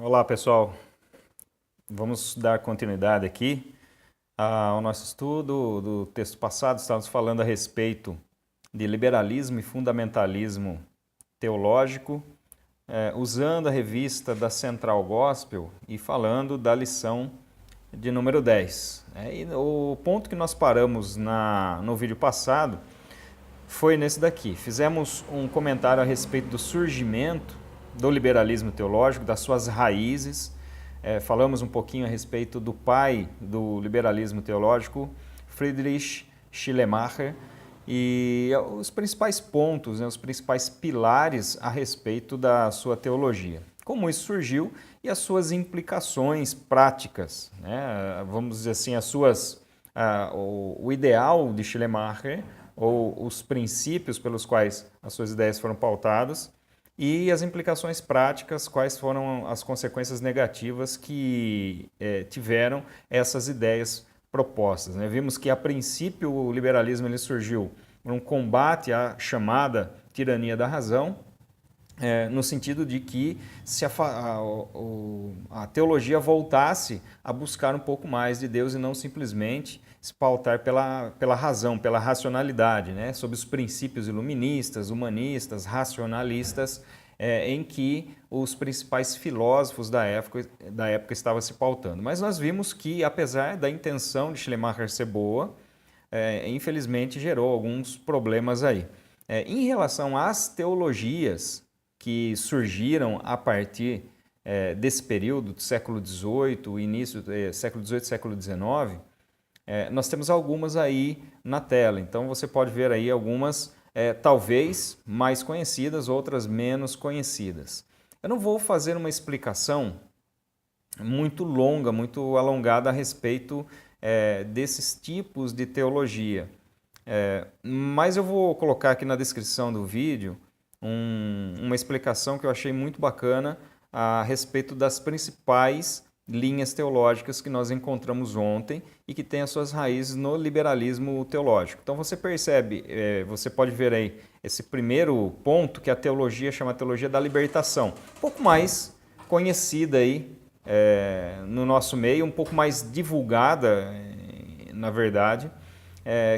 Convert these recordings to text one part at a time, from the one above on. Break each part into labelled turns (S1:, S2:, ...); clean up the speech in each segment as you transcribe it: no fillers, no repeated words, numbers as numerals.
S1: Olá, pessoal. Vamos dar continuidade aqui ao nosso estudo do texto passado. Estávamos falando a respeito de liberalismo e fundamentalismo teológico, usando a revista da Central Gospel e falando da lição de número 10. E o ponto que nós paramos no vídeo passado foi nesse daqui. Fizemos um comentário a respeito do surgimento do liberalismo teológico, das suas raízes. Falamos um pouquinho a respeito do pai do liberalismo teológico, Friedrich Schleiermacher, e os principais pontos, os principais pilares a respeito da sua teologia. Como isso surgiu e as suas implicações práticas, vamos dizer assim, o ideal de Schleiermacher, ou os princípios pelos quais as suas ideias foram pautadas, e as implicações práticas, quais foram as consequências negativas que tiveram essas ideias propostas. Vimos que, a princípio, o liberalismo ele surgiu num combate à chamada tirania da razão, no sentido de que se a teologia voltasse a buscar um pouco mais de Deus e não simplesmente se pautar pela razão, pela racionalidade, sob os princípios iluministas, humanistas, racionalistas, em que os principais filósofos da época estavam se pautando. Mas nós vimos que, apesar da intenção de Schleiermacher ser boa, infelizmente gerou alguns problemas aí. Em relação às teologias que surgiram a partir desse período do século XVIII, início do século XVIII, século XIX, nós temos algumas aí na tela. Então você pode ver aí algumas talvez mais conhecidas, outras menos conhecidas. Eu não vou fazer uma explicação muito longa, muito alongada a respeito desses tipos de teologia, mas eu vou colocar aqui na descrição do vídeo uma explicação que eu achei muito bacana a respeito das principais linhas teológicas que nós encontramos ontem e que têm as suas raízes no liberalismo teológico. Então você percebe, você pode ver aí esse primeiro ponto que a teologia chama teologia da libertação, um pouco mais conhecida aí no nosso meio, um pouco mais divulgada, na verdade,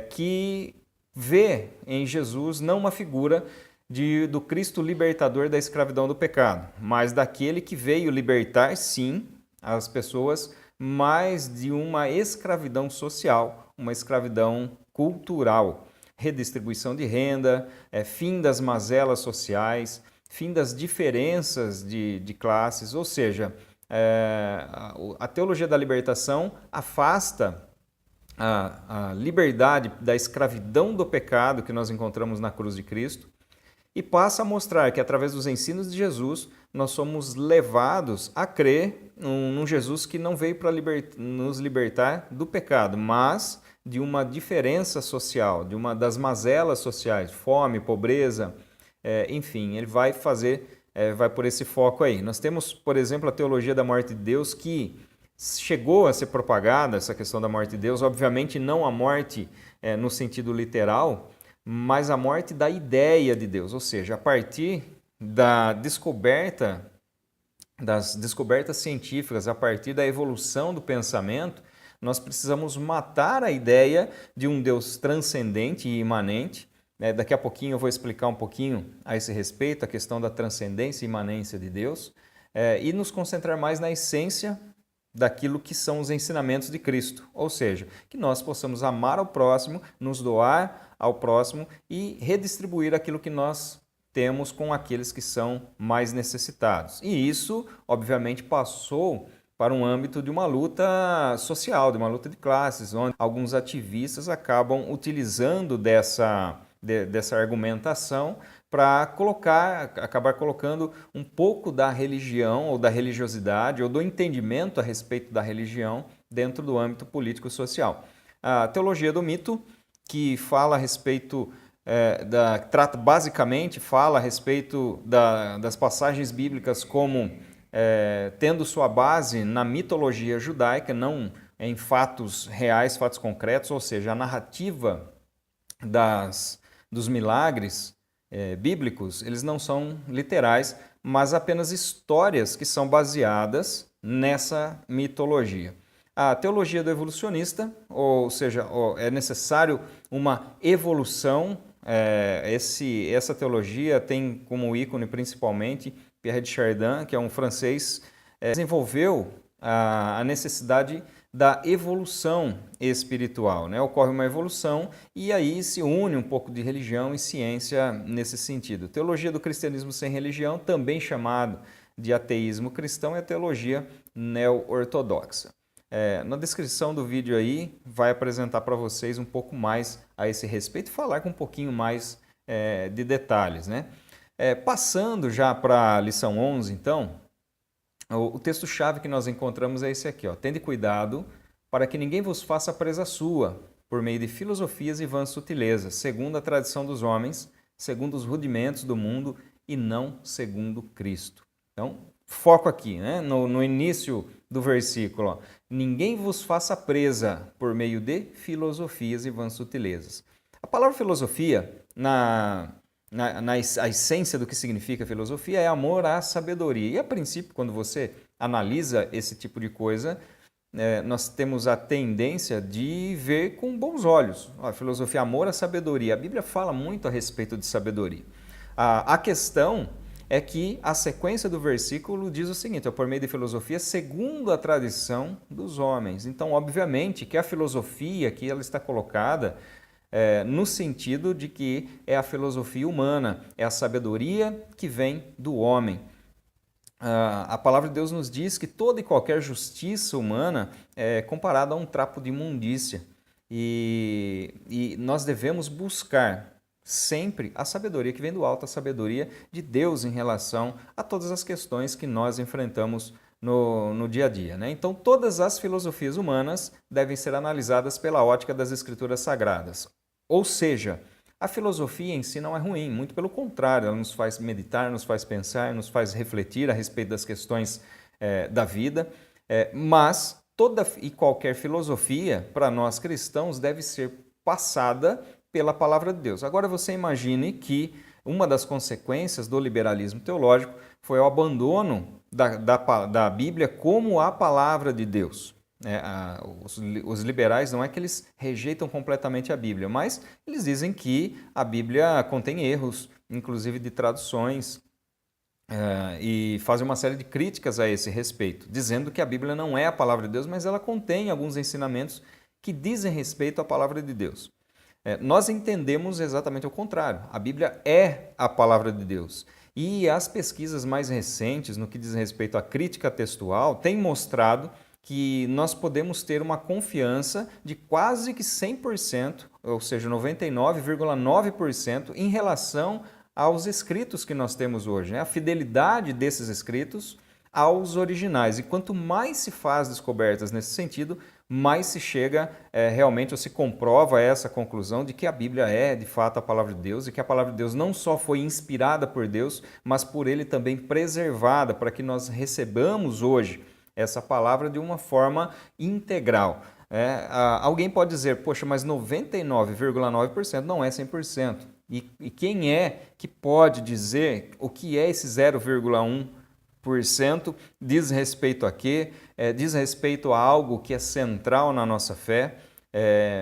S1: que vê em Jesus não uma figura do Cristo libertador da escravidão do pecado, mas daquele que veio libertar, sim, as pessoas, mas de uma escravidão social, uma escravidão cultural, redistribuição de renda, fim das mazelas sociais, fim das diferenças de classes, ou seja, a teologia da libertação afasta a liberdade da escravidão do pecado que nós encontramos na cruz de Cristo e passa a mostrar que, através dos ensinos de Jesus, nós somos levados a crer num Jesus que não veio para nos libertar do pecado, mas de uma diferença social, das mazelas sociais, fome, pobreza, enfim, ele vai por esse foco aí. Nós temos, por exemplo, a teologia da morte de Deus, que chegou a ser propagada, essa questão da morte de Deus, obviamente não a morte no sentido literal, mas a morte da ideia de Deus, ou seja, a partir das descobertas científicas, a partir da evolução do pensamento, nós precisamos matar a ideia de um Deus transcendente e imanente. Daqui a pouquinho eu vou explicar um pouquinho a esse respeito, a questão da transcendência e imanência de Deus, e nos concentrar mais na essência daquilo que são os ensinamentos de Cristo, ou seja, que nós possamos amar ao próximo, nos doar ao próximo e redistribuir aquilo que nós temos com aqueles que são mais necessitados. E isso, obviamente, passou para um âmbito de uma luta social, de uma luta de classes, onde alguns ativistas acabam utilizando dessa argumentação para acabar colocando um pouco da religião ou da religiosidade ou do entendimento a respeito da religião dentro do âmbito político-social. A teologia do mito, que fala a respeito fala a respeito das passagens bíblicas como tendo sua base na mitologia judaica, não em fatos reais, fatos concretos, ou seja, a narrativa dos milagres bíblicos, eles não são literais, mas apenas histórias que são baseadas nessa mitologia. A teologia do evolucionista, ou seja, é necessário uma evolução. Essa teologia tem como ícone principalmente Pierre de Chardin, que é um francês, desenvolveu a necessidade da evolução espiritual, né? Ocorre uma evolução e aí se une um pouco de religião e ciência nesse sentido. Teologia do cristianismo sem religião, também chamado de ateísmo cristão, é a teologia neo-ortodoxa. Na descrição do vídeo aí vai apresentar para vocês um pouco mais a esse respeito e falar com um pouquinho mais de detalhes, né? Passando já para a lição 11, então, o texto-chave que nós encontramos é esse aqui, ó. Tende cuidado para que ninguém vos faça presa sua, por meio de filosofias e vãs sutilezas, segundo a tradição dos homens, segundo os rudimentos do mundo e não segundo Cristo. Então, foco aqui, né? No início do versículo, ó. Ninguém vos faça presa por meio de filosofias e vãs sutilezas. A palavra filosofia, a essência do que significa filosofia é amor à sabedoria. E a princípio, quando você analisa esse tipo de coisa, nós temos a tendência de ver com bons olhos. A filosofia, amor à sabedoria. A Bíblia fala muito a respeito de sabedoria. A questão é que a sequência do versículo diz o seguinte, por meio de filosofia segundo a tradição dos homens. Então, obviamente, que a filosofia aqui ela está colocada no sentido de que é a filosofia humana, é a sabedoria que vem do homem. A palavra de Deus nos diz que toda e qualquer justiça humana é comparada a um trapo de imundícia. E nós devemos buscar sempre a sabedoria que vem do alto, a sabedoria de Deus em relação a todas as questões que nós enfrentamos no dia a dia, né? Então, todas as filosofias humanas devem ser analisadas pela ótica das Escrituras Sagradas. Ou seja, a filosofia em si não é ruim, muito pelo contrário, ela nos faz meditar, nos faz pensar, nos faz refletir a respeito das questões da vida, mas toda e qualquer filosofia, para nós cristãos, deve ser passada pela palavra de Deus. Agora você imagine que uma das consequências do liberalismo teológico foi o abandono da Bíblia como a palavra de Deus. Os liberais não é que eles rejeitam completamente a Bíblia, mas eles dizem que a Bíblia contém erros, inclusive de traduções, e fazem uma série de críticas a esse respeito, dizendo que a Bíblia não é a palavra de Deus, mas ela contém alguns ensinamentos que dizem respeito à palavra de Deus. Nós entendemos exatamente o contrário. A Bíblia é a palavra de Deus. E as pesquisas mais recentes, no que diz respeito à crítica textual, têm mostrado que nós podemos ter uma confiança de quase que 100%, ou seja, 99,9% em relação aos escritos que nós temos hoje, né? A fidelidade desses escritos aos originais. E quanto mais se faz descobertas nesse sentido, mais se chega realmente ou se comprova essa conclusão de que a Bíblia é de fato a palavra de Deus e que a palavra de Deus não só foi inspirada por Deus, mas por Ele também preservada para que nós recebamos hoje essa palavra de uma forma integral. Alguém pode dizer, poxa, mas 99,9% não é 100%. E quem é que pode dizer o que é esse 0,1%? Diz respeito a quê? Diz respeito a algo que é central na nossa fé.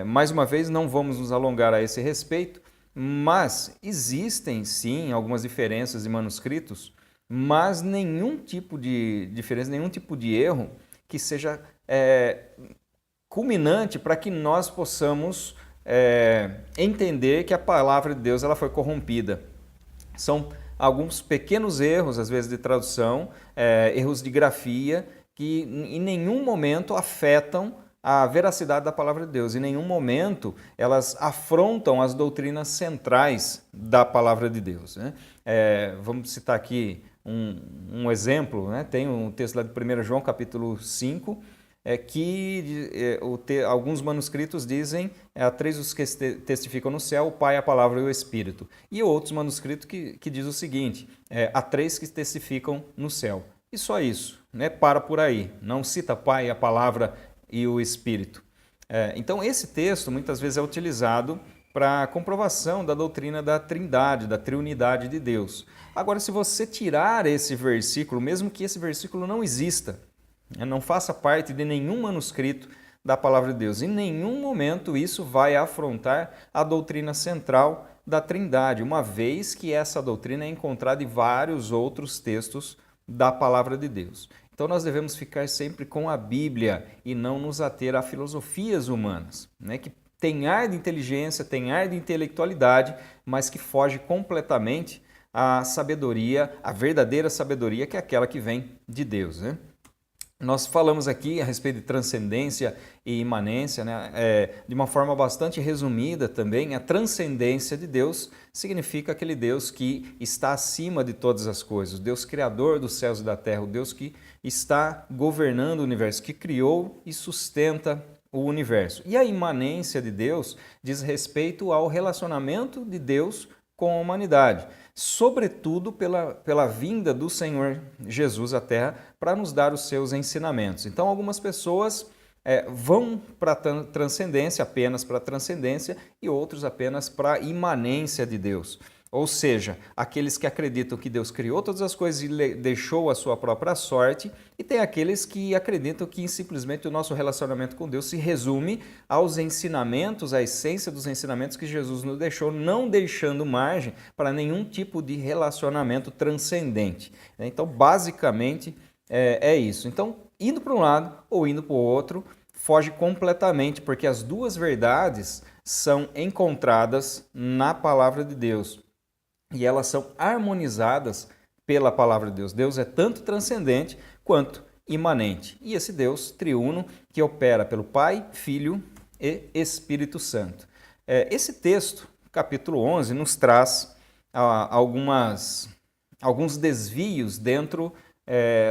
S1: Mais uma vez, não vamos nos alongar a esse respeito, mas existem sim algumas diferenças de manuscritos, mas nenhum tipo de diferença, nenhum tipo de erro que seja culminante para que nós possamos entender que a palavra de Deus ela foi corrompida. São alguns pequenos erros, às vezes de tradução, erros de grafia, que em nenhum momento afetam a veracidade da palavra de Deus. Em nenhum momento elas afrontam as doutrinas centrais da palavra de Deus, né? Vamos citar aqui um exemplo, né? Tem um texto lá de 1 João, capítulo 5, alguns manuscritos dizem há três os que testificam no céu, o Pai, a Palavra e o Espírito. E outros manuscritos que diz o seguinte, há três que testificam no céu. E só isso, né? Para por aí, não cita Pai, a Palavra e o Espírito. Então esse texto muitas vezes é utilizado para comprovação da doutrina da Trindade, da triunidade de Deus. Agora, se você tirar esse versículo, mesmo que esse versículo não exista, não faça parte de nenhum manuscrito da palavra de Deus, em nenhum momento isso vai afrontar a doutrina central da Trindade, uma vez que essa doutrina é encontrada em vários outros textos da palavra de Deus. Então nós devemos ficar sempre com a Bíblia e não nos ater a filosofias humanas, né, que tem ar de inteligência, tem ar de intelectualidade, mas que foge completamente à sabedoria, à verdadeira sabedoria, que é aquela que vem de Deus, né? Nós falamos aqui a respeito de transcendência e imanência, né? De uma forma bastante resumida também. A transcendência de Deus significa aquele Deus que está acima de todas as coisas, o Deus criador dos céus e da terra, o Deus que está governando o universo, que criou e sustenta o universo. E a imanência de Deus diz respeito ao relacionamento de Deus com a humanidade, sobretudo pela vinda do Senhor Jesus à Terra para nos dar os seus ensinamentos. Então, algumas pessoas vão para a transcendência, apenas para a transcendência, e outros apenas para a imanência de Deus. Ou seja, aqueles que acreditam que Deus criou todas as coisas e deixou a sua própria sorte, e tem aqueles que acreditam que simplesmente o nosso relacionamento com Deus se resume aos ensinamentos, à essência dos ensinamentos que Jesus nos deixou, não deixando margem para nenhum tipo de relacionamento transcendente. Então, basicamente, é isso. Então, indo para um lado ou indo para o outro, foge completamente, porque as duas verdades são encontradas na palavra de Deus. E elas são harmonizadas pela palavra de Deus. Deus é tanto transcendente quanto imanente. E esse Deus triuno que opera pelo Pai, Filho e Espírito Santo. Esse texto, capítulo 11, nos traz alguns desvios dentro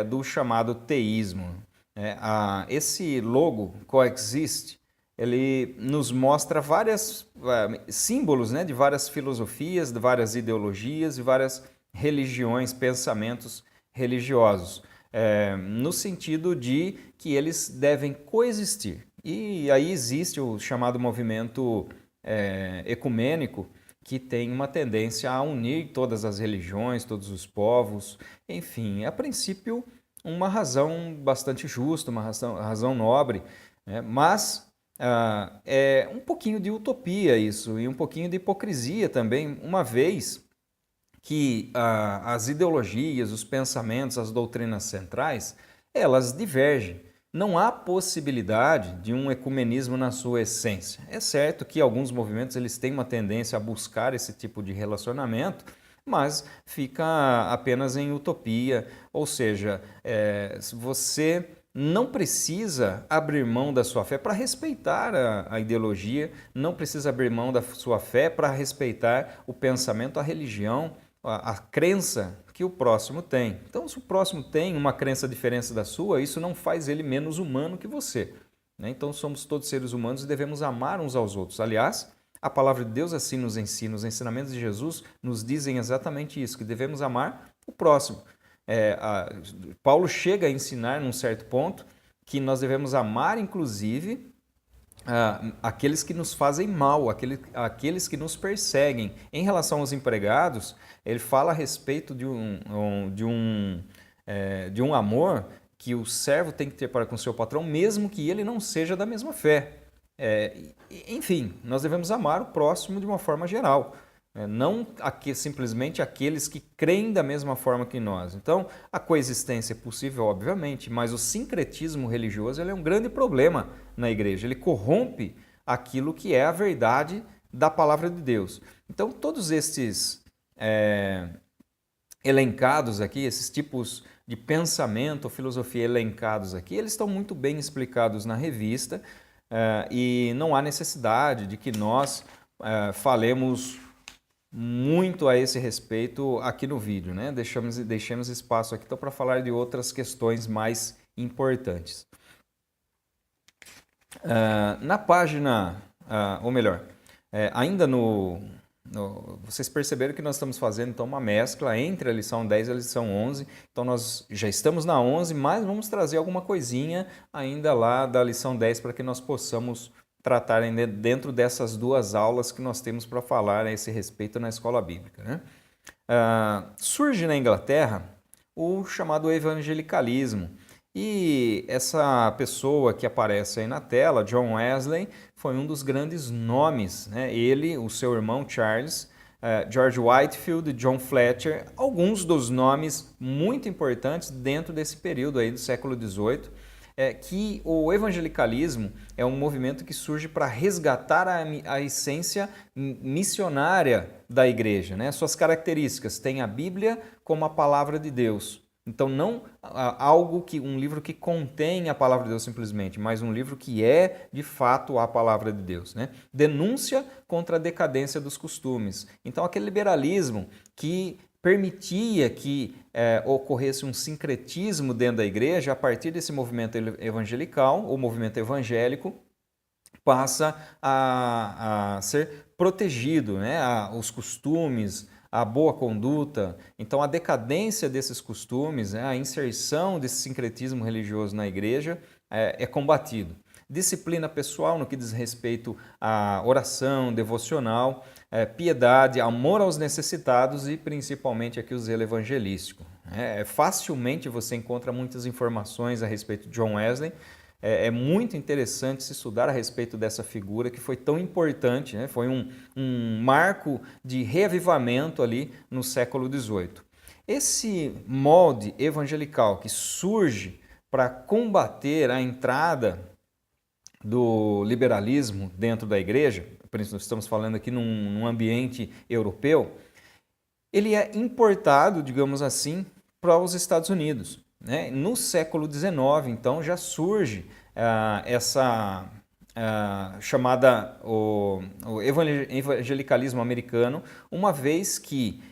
S1: do chamado teísmo. Esse logo, coexiste, ele nos mostra vários símbolos, né, de várias filosofias, de várias ideologias, de várias religiões, pensamentos religiosos, no sentido de que eles devem coexistir. E aí existe o chamado movimento ecumênico, que tem uma tendência a unir todas as religiões, todos os povos, enfim, a princípio uma razão bastante justa, uma razão nobre, né, mas é um pouquinho de utopia isso, e um pouquinho de hipocrisia também, uma vez que as ideologias, os pensamentos, as doutrinas centrais, elas divergem. Não há possibilidade de um ecumenismo na sua essência. É certo que alguns movimentos eles têm uma tendência a buscar esse tipo de relacionamento, mas fica apenas em utopia, ou seja, você não precisa abrir mão da sua fé para respeitar a ideologia, não precisa abrir mão da sua fé para respeitar o pensamento, a religião, a crença que o próximo tem. Então, se o próximo tem uma crença diferente da sua, isso não faz ele menos humano que você, né? Então, somos todos seres humanos e devemos amar uns aos outros. Aliás, a palavra de Deus assim nos ensina, os ensinamentos de Jesus nos dizem exatamente isso, que devemos amar o próximo. Paulo chega a ensinar num certo ponto que nós devemos amar inclusive aqueles que nos fazem mal, aqueles que nos perseguem. Em relação aos empregados, ele fala a respeito de um amor que o servo tem que ter para com seu patrão, mesmo que ele não seja da mesma fé. Enfim, nós devemos amar o próximo de uma forma geral. Não simplesmente aqueles que creem da mesma forma que nós. Então, a coexistência é possível, obviamente, mas o sincretismo religioso ele é um grande problema na igreja. Ele corrompe aquilo que é a verdade da palavra de Deus. Então, todos estes elencados aqui, esses tipos de pensamento ou filosofia elencados aqui, eles estão muito bem explicados na revista e não há necessidade de que nós falemos muito a esse respeito aqui no vídeo, né? Deixemos espaço aqui então para falar de outras questões mais importantes. Na página, ou melhor, ainda vocês perceberam que nós estamos fazendo então uma mescla entre a lição 10 e a lição 11, então nós já estamos na 11, mas vamos trazer alguma coisinha ainda lá da lição 10 para que nós possamos tratarem dentro dessas duas aulas que nós temos para falar a esse respeito na escola bíblica, né? Surge na Inglaterra o chamado evangelicalismo. E essa pessoa que aparece aí na tela, John Wesley, foi um dos grandes nomes, né? Ele, o seu irmão Charles, George Whitefield, John Fletcher, alguns dos nomes muito importantes dentro desse período aí do século XVIII, que o evangelicalismo é um movimento que surge para resgatar a essência missionária da igreja, né? Suas características, tem a Bíblia como a palavra de Deus. Então, não um livro que contém a palavra de Deus simplesmente, mas um livro que é, de fato, a palavra de Deus, né? Denúncia contra a decadência dos costumes. Então, aquele liberalismo que permitia que ocorresse um sincretismo dentro da igreja, a partir desse movimento evangelical, ou movimento evangélico, passa a ser protegido, né? Os costumes, a boa conduta. Então, a decadência desses costumes, a inserção desse sincretismo religioso na igreja é combatido. Disciplina pessoal no que diz respeito à oração, devocional, piedade, amor aos necessitados e principalmente aqui o zelo evangelístico. Facilmente você encontra muitas informações a respeito de John Wesley. É muito interessante se estudar a respeito dessa figura que foi tão importante, né? Foi um marco de reavivamento ali no século XVIII. Esse molde evangelical que surge para combater a entrada do liberalismo dentro da igreja, por isso nós estamos falando aqui num ambiente europeu, ele é importado, digamos assim, para os Estados Unidos, né? No século XIX, então, já surge essa chamada o evangelicalismo americano, uma vez que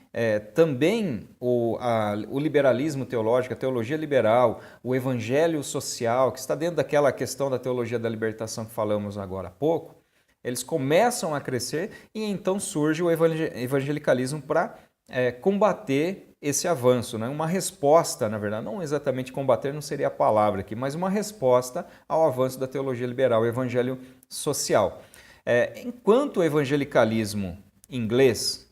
S1: também o liberalismo teológico, a teologia liberal, o evangelho social, que está dentro daquela questão da teologia da libertação que falamos agora há pouco, eles começam a crescer e então surge o evangelicalismo para combater esse avanço, né? Uma resposta, na verdade, não exatamente combater, não seria a palavra aqui, mas uma resposta ao avanço da teologia liberal, o evangelho social. Enquanto o evangelicalismo inglês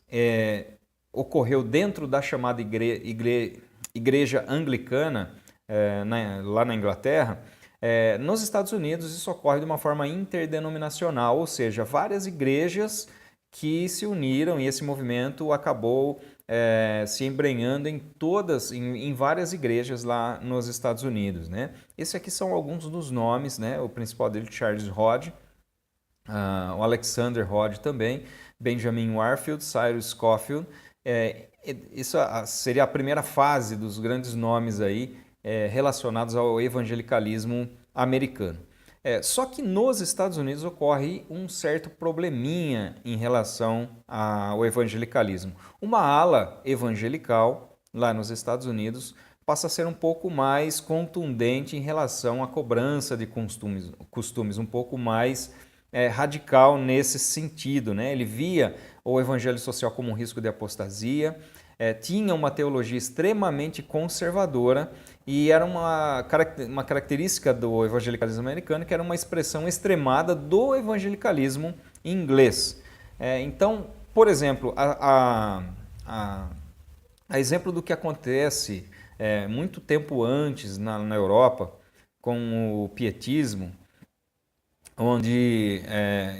S1: ocorreu dentro da chamada igreja anglicana, lá na Inglaterra, nos Estados Unidos isso ocorre de uma forma interdenominacional, ou seja, várias igrejas que se uniram e esse movimento acabou se embrenhando em várias igrejas lá nos Estados Unidos, né? Esses aqui são alguns dos nomes, né? O principal dele, Charles Hodge, o Alexander Hodge também, Benjamin Warfield, Cyrus Scofield. Isso seria a primeira fase dos grandes nomes aí relacionados ao evangelicalismo americano. Só que nos Estados Unidos ocorre um certo probleminha em relação ao evangelicalismo. Uma ala evangelical lá nos Estados Unidos passa a ser um pouco mais contundente em relação à cobrança de costumes um pouco mais radical nesse sentido, né? Ele via o evangelho social como um risco de apostasia, tinha uma teologia extremamente conservadora e era uma característica do evangelicalismo americano que era uma expressão extremada do evangelicalismo inglês. Então, por exemplo, a exemplo do que acontece muito tempo antes na Europa com o pietismo, onde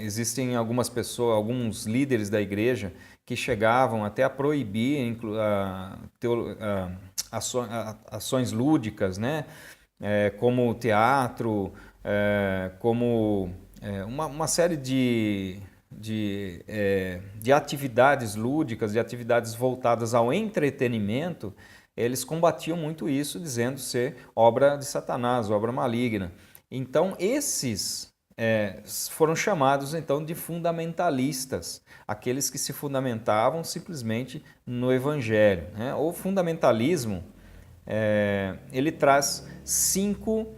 S1: existem algumas pessoas, alguns líderes da igreja que chegavam até a proibir ações lúdicas, né? Como teatro, como uma série de atividades lúdicas, de atividades voltadas ao entretenimento. Eles combatiam muito isso, dizendo ser obra de Satanás, obra maligna. Então, esses foram chamados então de fundamentalistas, aqueles que se fundamentavam simplesmente no Evangelho, né? O fundamentalismo ele traz 5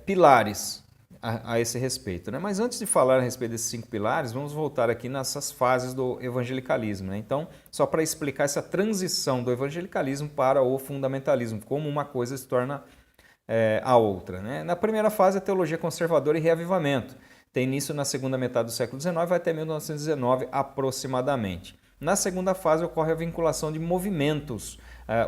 S1: pilares a esse respeito, né? Mas antes de falar a respeito desses 5 pilares, vamos voltar aqui nessas fases do evangelicalismo, né? Então, só para explicar essa transição do evangelicalismo para o fundamentalismo, como uma coisa se torna a outra, né? Na primeira fase, a teologia conservadora e reavivamento. tem início na segunda metade do século XIX, vai até 1919 aproximadamente. Na segunda fase ocorre a vinculação de movimentos.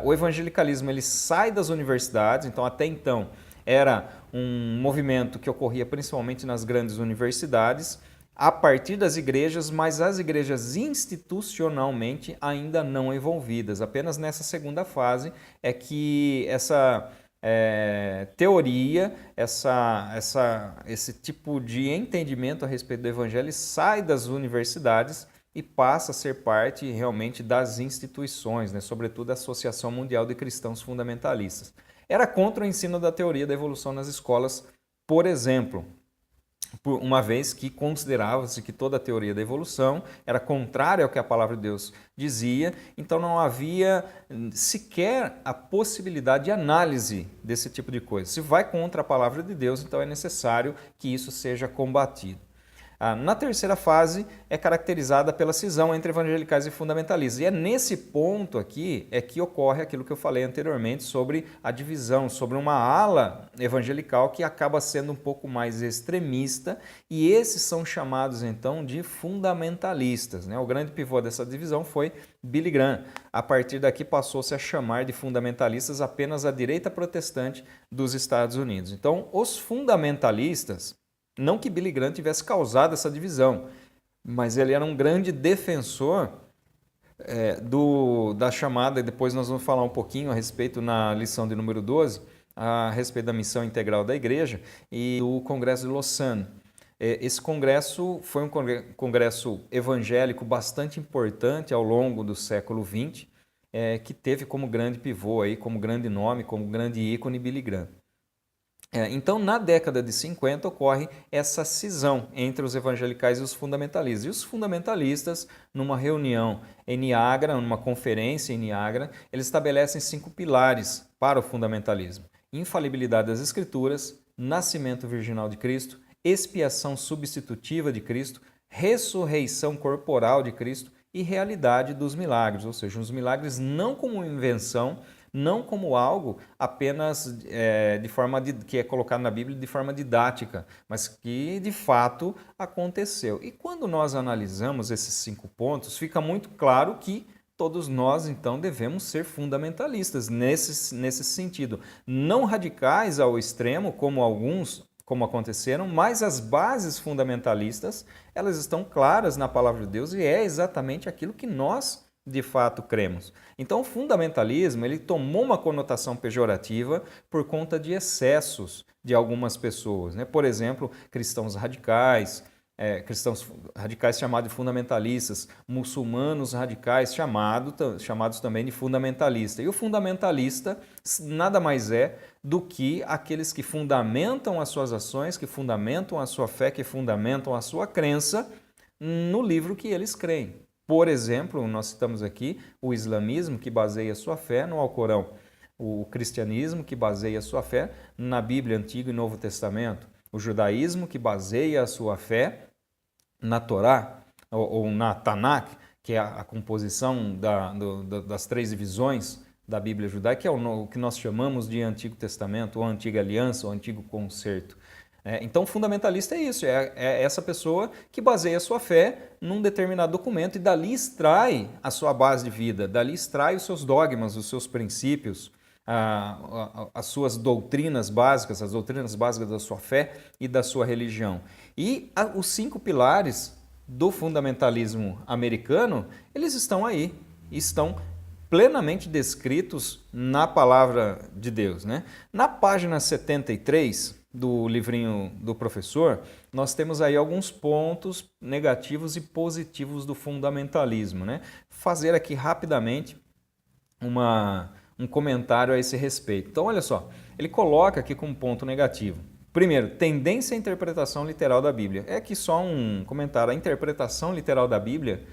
S1: O evangelicalismo ele sai das universidades, então até então era um movimento que ocorria principalmente nas grandes universidades, a partir das igrejas, mas as igrejas institucionalmente ainda não envolvidas. Apenas nessa segunda fase é que essa teoria, esse tipo de entendimento a respeito do evangelho sai das universidades e passa a ser parte realmente das instituições, né? Sobretudo a Associação Mundial de Cristãos Fundamentalistas. Era contra o ensino da teoria da evolução nas escolas, por exemplo, uma vez que considerava-se que toda a teoria da evolução era contrária ao que a palavra de Deus dizia, então não havia sequer a possibilidade de análise desse tipo de coisa. Se vai contra a palavra de Deus, então é necessário que isso seja combatido. Na terceira fase é caracterizada pela cisão entre evangelicais e fundamentalistas. E é nesse ponto aqui é que ocorre aquilo que eu falei anteriormente sobre a divisão, sobre uma ala evangelical que acaba sendo um pouco mais extremista, e esses são chamados então de fundamentalistas, né? O grande pivô dessa divisão foi Billy Graham. A partir daqui passou-se a chamar de fundamentalistas apenas a direita protestante dos Estados Unidos. Então, os fundamentalistas, não que Billy Graham tivesse causado essa divisão, mas ele era um grande defensor da chamada, e depois nós vamos falar um pouquinho a respeito na lição de número 12, a respeito da missão integral da igreja e do Congresso de Lausanne. Esse congresso foi um congresso evangélico bastante importante ao longo do século XX, que teve como grande pivô, aí, como grande nome, como grande ícone Billy Graham. Então, na década de 50, ocorre essa cisão entre os evangelicais e os fundamentalistas. E os fundamentalistas, numa reunião em Niágara, numa conferência em Niágara, eles estabelecem 5 pilares para o fundamentalismo: infalibilidade das Escrituras, nascimento virginal de Cristo, expiação substitutiva de Cristo, ressurreição corporal de Cristo e realidade dos milagres, ou seja, os milagres não como invenção, não como algo apenas de forma que é colocado na Bíblia de forma didática, mas que de fato aconteceu. E quando nós analisamos esses 5 pontos, fica muito claro que todos nós então devemos ser fundamentalistas nesse sentido. Não radicais ao extremo, como aconteceram, mas as bases fundamentalistas, elas estão claras na palavra de Deus e é exatamente aquilo que nós de fato cremos. Então o fundamentalismo ele tomou uma conotação pejorativa por conta de excessos de algumas pessoas, né? Por exemplo, cristãos radicais chamados de fundamentalistas, muçulmanos radicais chamados também de fundamentalista. E o fundamentalista nada mais é do que aqueles que fundamentam as suas ações, que fundamentam a sua fé, que fundamentam a sua crença no livro que eles creem. Por exemplo, nós citamos aqui o islamismo, que baseia sua fé no Alcorão, o cristianismo, que baseia sua fé na Bíblia Antigo e Novo Testamento, o judaísmo, que baseia a sua fé na Torá ou na Tanakh, que é a composição das 3 divisões da Bíblia judaica, que é o que nós chamamos de Antigo Testamento, ou Antiga Aliança, ou Antigo Concerto. Então, o fundamentalista é isso, é essa pessoa que baseia a sua fé num determinado documento e dali extrai a sua base de vida, dali extrai os seus dogmas, os seus princípios, as suas doutrinas básicas, as doutrinas básicas da sua fé e da sua religião. E os 5 pilares do fundamentalismo americano, eles estão aí, estão plenamente descritos na palavra de Deus, né? Na página 73 do livrinho do professor, nós temos aí alguns pontos negativos e positivos do fundamentalismo, né? Fazer aqui rapidamente um comentário a esse respeito. Então, olha só, ele coloca aqui como ponto negativo. Primeiro, tendência à interpretação literal da Bíblia. É aqui só um comentário. A interpretação literal da Bíblia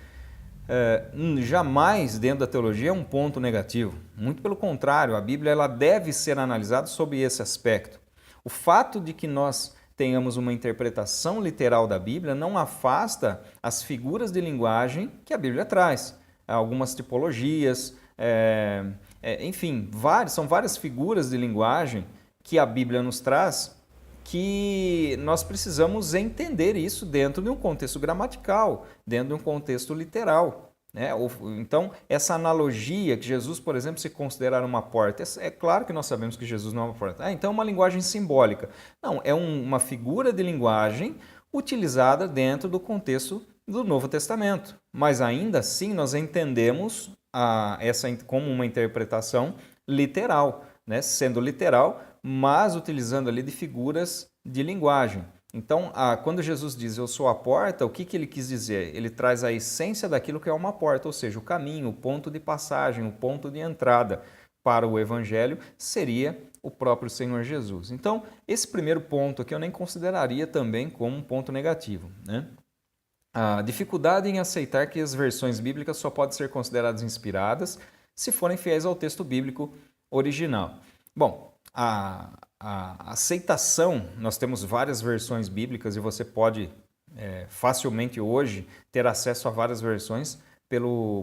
S1: jamais dentro da teologia é um ponto negativo. Muito pelo contrário, a Bíblia ela deve ser analisada sob esse aspecto. O fato de que nós tenhamos uma interpretação literal da Bíblia não afasta as figuras de linguagem que a Bíblia traz. Algumas tipologias, enfim, são várias figuras de linguagem que a Bíblia nos traz que nós precisamos entender isso dentro de um contexto gramatical, dentro de um contexto literal. Então, essa analogia que Jesus, por exemplo, se considerar uma porta, é claro que nós sabemos que Jesus não é uma porta. Então é uma linguagem simbólica. Não, é uma figura de linguagem utilizada dentro do contexto do Novo Testamento. Mas ainda assim nós entendemos essa como uma interpretação literal, sendo literal, mas utilizando ali de figuras de linguagem. Então, quando Jesus diz eu sou a porta, o que ele quis dizer? Ele traz a essência daquilo que é uma porta, ou seja, o caminho, o ponto de passagem, o ponto de entrada para o Evangelho seria o próprio Senhor Jesus. Então, esse primeiro ponto aqui eu nem consideraria também como um ponto negativo. A dificuldade em aceitar que as versões bíblicas só podem ser consideradas inspiradas se forem fiéis ao texto bíblico original. Bom, a aceitação, nós temos várias versões bíblicas e você pode facilmente hoje ter acesso a várias versões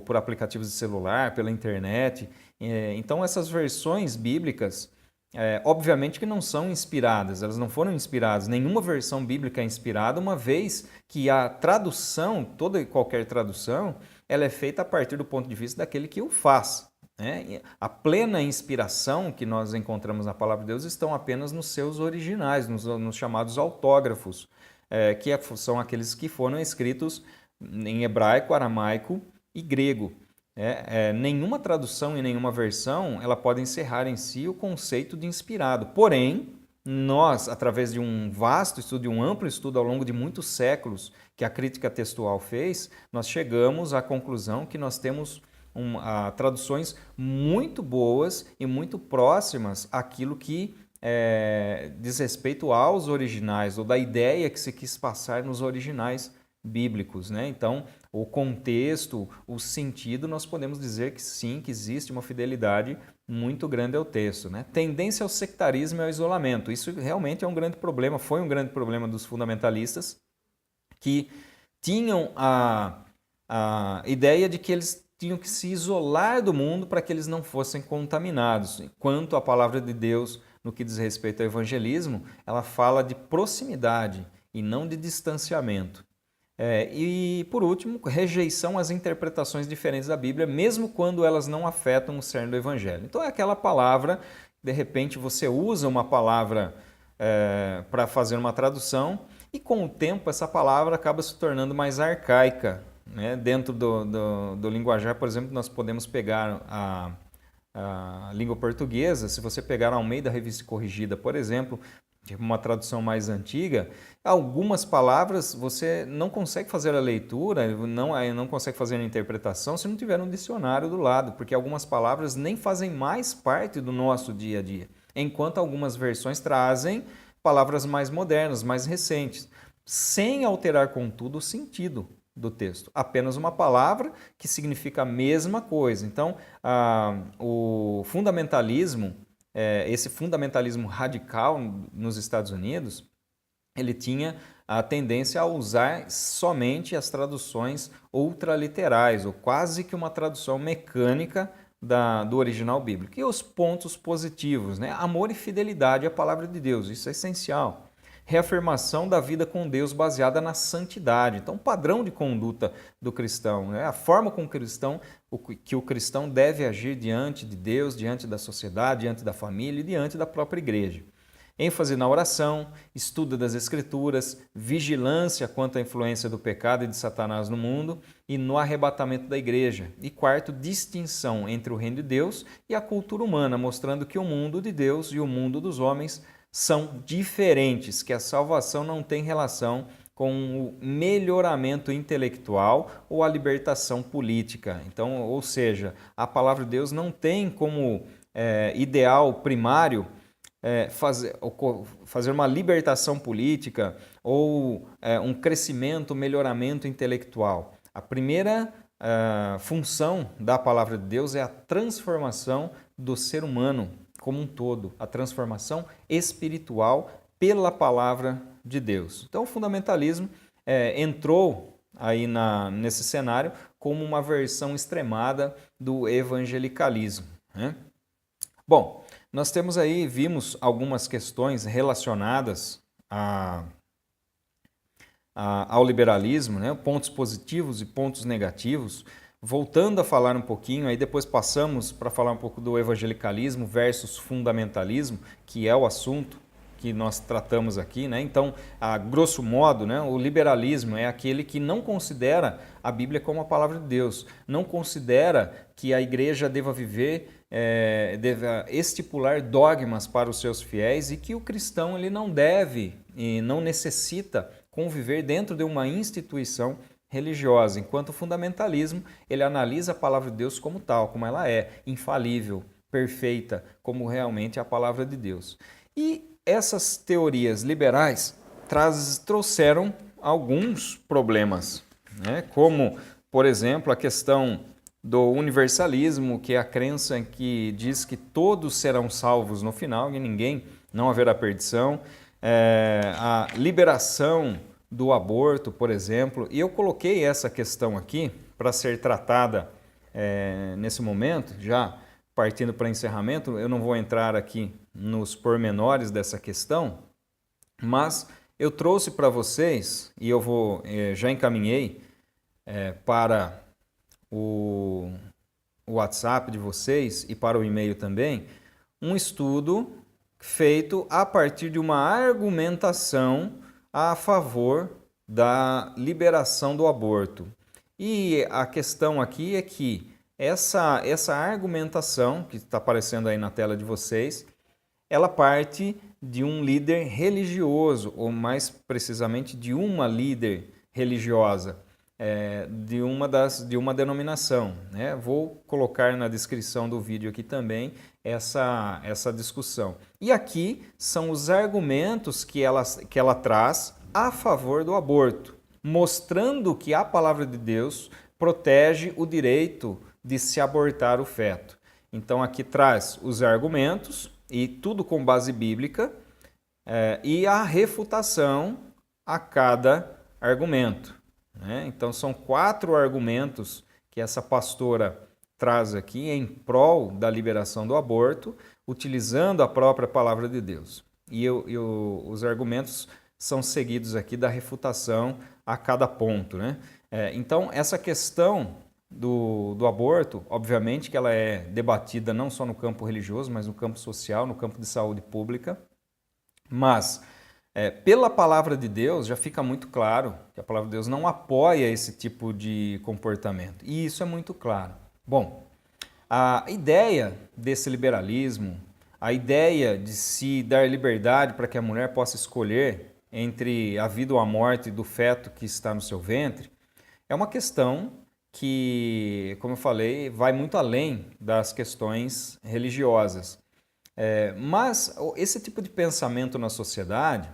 S1: por aplicativos de celular, pela internet. Então essas versões bíblicas, obviamente que não são inspiradas, elas não foram inspiradas, nenhuma versão bíblica é inspirada, uma vez que a tradução, toda e qualquer tradução, ela é feita a partir do ponto de vista daquele que o faz. A plena inspiração que nós encontramos na Palavra de Deus estão apenas nos seus originais, nos chamados autógrafos, que são aqueles que foram escritos em hebraico, aramaico e grego. Nenhuma tradução e nenhuma versão ela pode encerrar em si o conceito de inspirado. Porém, nós, através de um vasto estudo, de um amplo estudo ao longo de muitos séculos que a crítica textual fez, nós chegamos à conclusão que nós temos traduções muito boas e muito próximas àquilo que diz respeito aos originais, ou da ideia que se quis passar nos originais bíblicos. Então, o contexto, o sentido, nós podemos dizer que sim, que existe uma fidelidade muito grande ao texto. Tendência ao sectarismo e ao isolamento. Isso realmente é um grande problema, foi um grande problema dos fundamentalistas, que tinham a ideia de que eles tinham que se isolar do mundo para que eles não fossem contaminados. Enquanto a palavra de Deus, no que diz respeito ao evangelismo, ela fala de proximidade e não de distanciamento. E, por último, rejeição às interpretações diferentes da Bíblia, mesmo quando elas não afetam o cerne do evangelho. Então é aquela palavra, de repente você usa uma palavra para fazer uma tradução e com o tempo essa palavra acaba se tornando mais arcaica. Dentro do linguajar, por exemplo, nós podemos pegar a língua portuguesa. Se você pegar a Almeida Revista Corrigida, por exemplo, uma tradução mais antiga, algumas palavras você não consegue fazer a leitura, não consegue fazer a interpretação se não tiver um dicionário do lado, porque algumas palavras nem fazem mais parte do nosso dia a dia, enquanto algumas versões trazem palavras mais modernas, mais recentes, sem alterar, contudo, o sentido do texto. Apenas uma palavra que significa a mesma coisa. Então, o fundamentalismo, esse fundamentalismo radical nos Estados Unidos, ele tinha a tendência a usar somente as traduções ultraliterais, ou quase que uma tradução mecânica do original bíblico. E os pontos positivos, amor e fidelidade à palavra de Deus, isso é essencial. Reafirmação da vida com Deus baseada na santidade. Então, o padrão de conduta do cristão, a forma como que o cristão deve agir diante de Deus, diante da sociedade, diante da família e diante da própria igreja. ênfase na oração, estudo das Escrituras, vigilância quanto à influência do pecado e de Satanás no mundo e no arrebatamento da igreja. E quarto, distinção entre o reino de Deus e a cultura humana, mostrando que o mundo de Deus e o mundo dos homens são diferentes, que a salvação não tem relação com o melhoramento intelectual ou a libertação política. Então, ou seja, a palavra de Deus não tem como ideal primário fazer uma libertação política ou um crescimento, melhoramento intelectual. A primeira função da palavra de Deus é a transformação do ser humano como um todo, a transformação espiritual pela palavra de Deus. Então o fundamentalismo entrou aí nesse cenário como uma versão extremada do evangelicalismo, né? Bom, nós vimos algumas questões relacionadas ao liberalismo, né? Pontos positivos e pontos negativos. Voltando a falar um pouquinho, aí depois passamos para falar um pouco do evangelicalismo versus fundamentalismo, que é o assunto que nós tratamos aqui, né? Então, a grosso modo, né, o liberalismo é aquele que não considera a Bíblia como a palavra de Deus, não considera que a igreja deva viver, deva estipular dogmas para os seus fiéis e que o cristão ele não deve e não necessita conviver dentro de uma instituição religiosa, enquanto o fundamentalismo ele analisa a palavra de Deus como tal, como ela é, infalível, perfeita, como realmente é a palavra de Deus. E essas teorias liberais trouxeram alguns problemas, né? Como, por exemplo, a questão do universalismo, que é a crença que diz que todos serão salvos no final, e ninguém, não haverá perdição, a liberação do aborto, por exemplo, e eu coloquei essa questão aqui para ser tratada nesse momento, já partindo para encerramento. Eu não vou entrar aqui nos pormenores dessa questão, mas eu trouxe para vocês, e eu já encaminhei para o WhatsApp de vocês e para o e-mail também, um estudo feito a partir de uma argumentação a favor da liberação do aborto. E a questão aqui é que essa argumentação, que está aparecendo aí na tela de vocês, ela parte de um líder religioso, ou mais precisamente de uma líder religiosa, de uma denominação, né? Vou colocar na descrição do vídeo aqui também essa discussão. E aqui são os argumentos que ela traz a favor do aborto, mostrando que a palavra de Deus protege o direito de se abortar o feto. Então aqui traz os argumentos, e tudo com base bíblica, e a refutação a cada argumento, né? Então são 4 argumentos que essa pastora traz aqui em prol da liberação do aborto, utilizando a própria palavra de Deus. E os argumentos são seguidos aqui da refutação a cada ponto, né? Então essa questão do aborto, obviamente que ela é debatida não só no campo religioso, mas no campo social, no campo de saúde pública. Mas, pela palavra de Deus, já fica muito claro que a palavra de Deus não apoia esse tipo de comportamento. E isso é muito claro. Bom, a ideia desse liberalismo, a ideia de se dar liberdade para que a mulher possa escolher entre a vida ou a morte do feto que está no seu ventre, é uma questão que, como eu falei, vai muito além das questões religiosas. Mas esse tipo de pensamento na sociedade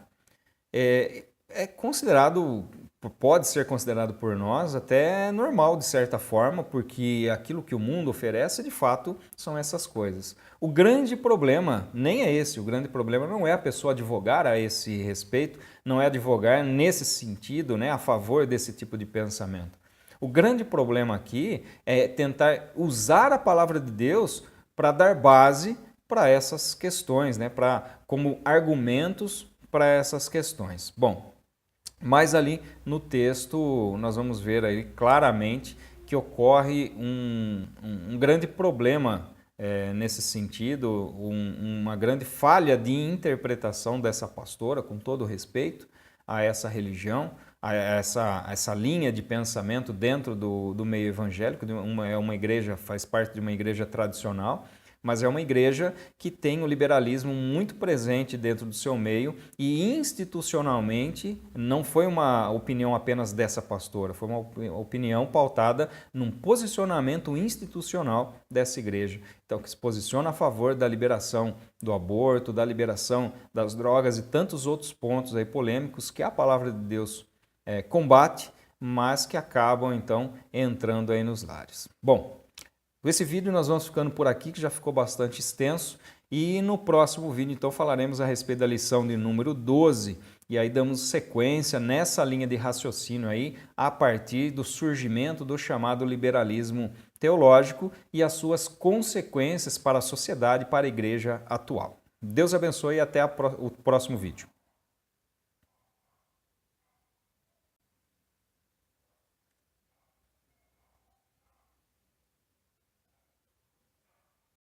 S1: pode ser considerado por nós até normal de certa forma, porque aquilo que o mundo oferece de fato são essas coisas. O grande problema nem é esse, o grande problema não é a pessoa advogar a esse respeito, não é advogar nesse sentido, né, a favor desse tipo de pensamento. O grande problema aqui é tentar usar a palavra de Deus para dar base para essas questões, né? Como argumentos para essas questões. Bom, mas ali no texto nós vamos ver aí claramente que ocorre um grande problema nesse sentido, uma grande falha de interpretação dessa pastora, com todo respeito a essa religião, a essa linha de pensamento dentro do meio evangélico. É uma igreja, faz parte de uma igreja tradicional, mas é uma igreja que tem o liberalismo muito presente dentro do seu meio e institucionalmente não foi uma opinião apenas dessa pastora, foi uma opinião pautada num posicionamento institucional dessa igreja. Então, que se posiciona a favor da liberação do aborto, da liberação das drogas e tantos outros pontos aí polêmicos que a palavra de Deus combate, mas que acabam então entrando aí nos lares. Bom, com esse vídeo nós vamos ficando por aqui, que já ficou bastante extenso, e no próximo vídeo então falaremos a respeito da lição de número 12, e aí damos sequência nessa linha de raciocínio aí, a partir do surgimento do chamado liberalismo teológico e as suas consequências para a sociedade e para a igreja atual. Deus abençoe e até o próximo vídeo.